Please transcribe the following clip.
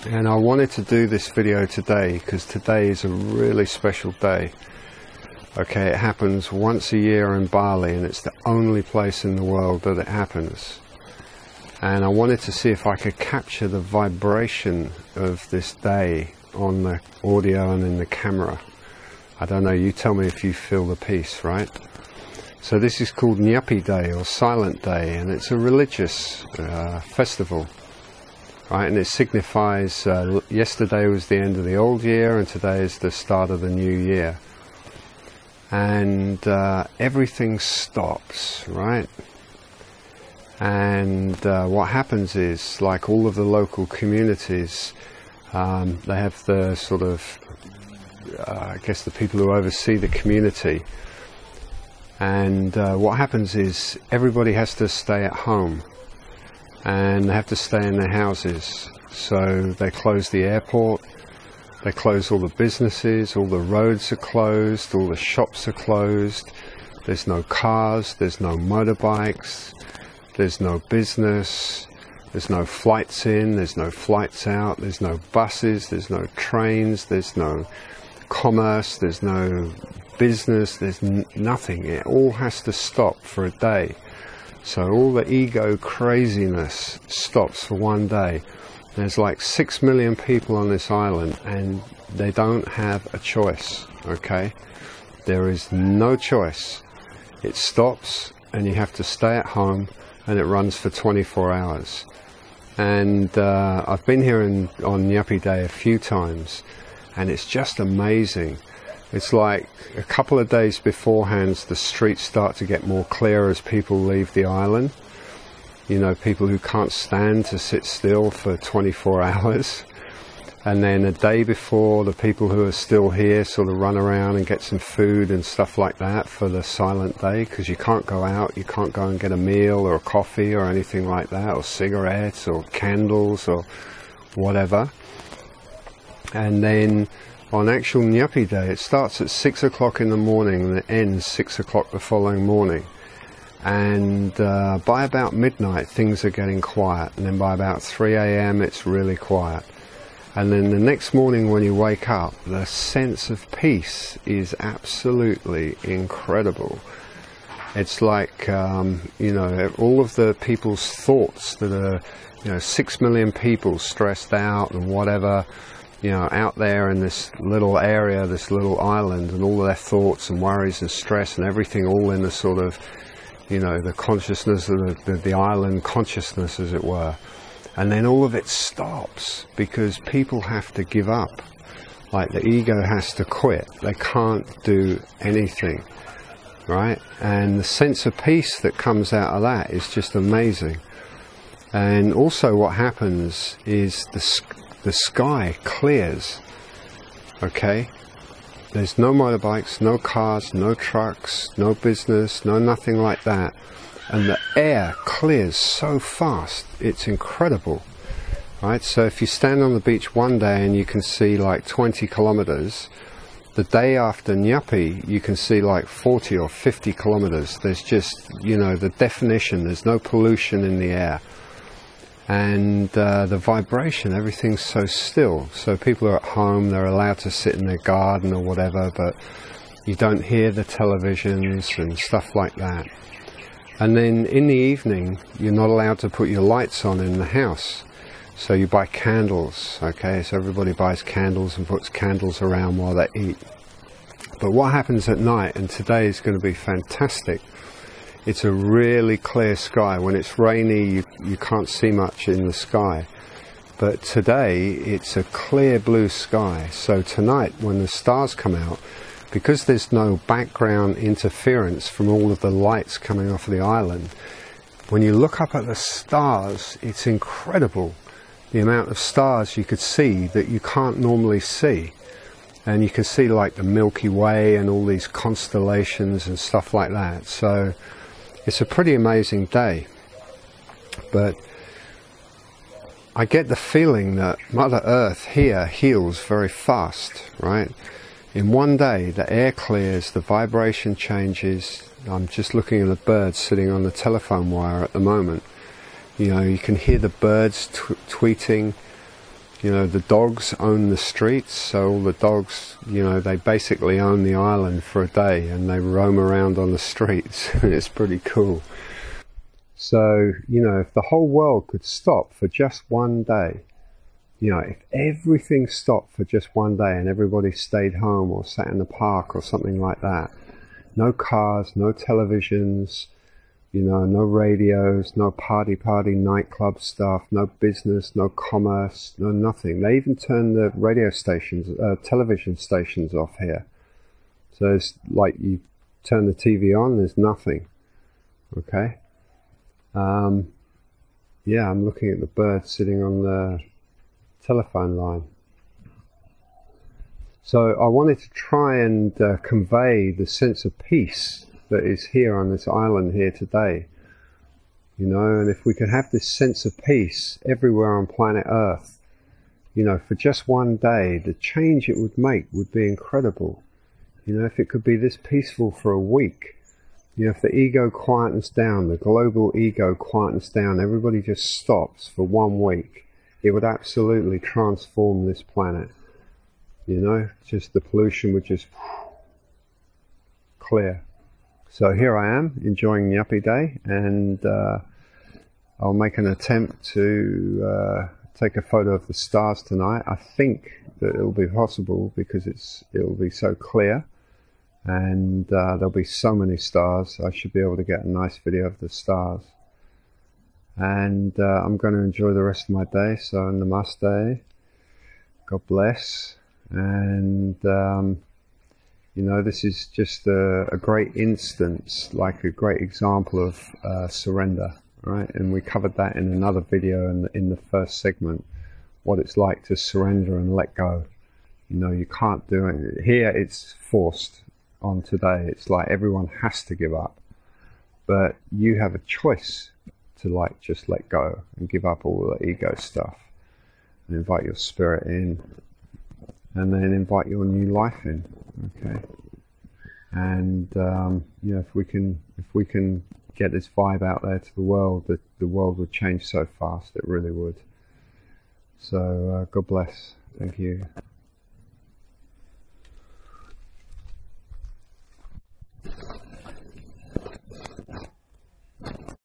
And I wanted to do this video today because today is a really special day. Okay, it happens once a year in Bali, and it's the only place in the world that it happens. And I wanted to see if I could capture the vibration of this day on the audio and in the camera. I don't know, you tell me if you feel the peace, right? So this is called Nyepi Day, or Silent Day, and it's a religious festival, right? And it signifies yesterday was the end of the old year and today is the start of the new year. And everything stops, right? And what happens is, like all of the local communities, they have the sort of, I guess the people who oversee the community. And what happens is everybody has to stay at home and they have to stay in their houses. So they close the airport, they close all the businesses, all the roads are closed, all the shops are closed, there's no cars, there's no motorbikes, there's no business, there's no flights in, there's no flights out, there's no buses, there's no trains, there's no commerce, there's no business, there's nothing. It all has to stop for a day. So all the ego craziness stops for one day. There's like 6 million people on this island and they don't have a choice, okay? There is no choice. It stops and you have to stay at home, and it runs for 24 hours. And I've been here on Nyepi Day a few times, and it's just amazing. It's like a couple of days beforehand, the streets start to get more clear as people leave the island. You know, people who can't stand to sit still for 24 hours. And then a day before, the people who are still here sort of run around and get some food and stuff like that for the silent day, because you can't go out, you can't go and get a meal or a coffee or anything like that, or cigarettes or candles or whatever. And then on actual Nyepi Day, it starts at 6 o'clock in the morning and it ends 6 o'clock the following morning. And by about midnight, things are getting quiet. And then by about 3 a.m., it's really quiet. And then the next morning when you wake up, the sense of peace is absolutely incredible. It's like, you know, all of the people's thoughts that are, you know, 6 million people stressed out and whatever, you know, out there in this little area, this little island, and all of their thoughts and worries and stress and everything all in the sort of, you know, the consciousness of the island consciousness, as it were. And then all of it stops because people have to give up. Like the ego has to quit. They can't do anything, right? And the sense of peace that comes out of that is just amazing. And also what happens is the sky clears, okay? There's no motorbikes, no cars, no trucks, no business, no nothing like that. And the air clears so fast, it's incredible, right? So if you stand on the beach one day and you can see like 20 kilometers, the day after Nyepi, you can see like 40 or 50 kilometers. There's just, you know, the definition, there's no pollution in the air. And the vibration, everything's so still. So people are at home, they're allowed to sit in their garden or whatever, but you don't hear the televisions and stuff like that. And then in the evening, you're not allowed to put your lights on in the house. So you buy candles, okay? So everybody buys candles and puts candles around while they eat. But what happens at night, and today is going to be fantastic, it's a really clear sky. When it's rainy, you can't see much in the sky. But today, it's a clear blue sky. So tonight, when the stars come out, because there's no background interference from all of the lights coming off of the island, when you look up at the stars, it's incredible the amount of stars you could see that you can't normally see. And you can see like the Milky Way and all these constellations and stuff like that. So it's a pretty amazing day. But I get the feeling that Mother Earth here heals very fast, right? In one day, the air clears, the vibration changes. I'm just looking at the birds sitting on the telephone wire at the moment. You know, you can hear the birds tweeting. You know, the dogs own the streets, so all the dogs, you know, they basically own the island for a day and they roam around on the streets. It's pretty cool. So, you know, if the whole world could stop for just one day, you know, if everything stopped for just one day and everybody stayed home or sat in the park or something like that, no cars, no televisions, you know, no radios, no party nightclub stuff, no business, no commerce, no nothing. They even turned the radio stations, television stations off here. So it's like you turn the TV on, there's nothing. Okay. Yeah, I'm looking at the bird sitting on the telephone line. So I wanted to try and convey the sense of peace that is here on this island here today, you know, and if we could have this sense of peace everywhere on planet Earth, you know, for just one day, the change it would make would be incredible. You know, if it could be this peaceful for a week, you know, if the ego quietens down, the global ego quietens down, everybody just stops for 1 week, it would absolutely transform this planet. You know, just the pollution would just clear. So here I am, enjoying Yuppie Day, and I'll make an attempt to take a photo of the stars tonight. I think that it'll be possible because it'll be so clear, and there'll be so many stars. I should be able to get a nice video of the stars. And I'm going to enjoy the rest of my day. So namaste, God bless, and you know, this is just a great instance, like a great example of surrender, right? And we covered that in another video in the first segment, what it's like to surrender and let go. You know, you can't do it. Here it's forced on today. It's like everyone has to give up. But you have a choice to like just let go and give up all the ego stuff and invite your spirit in. And then invite your new life in, okay? And you know, if we can get this vibe out there to the world, the world would change so fast. It really would. So God bless. Thank you.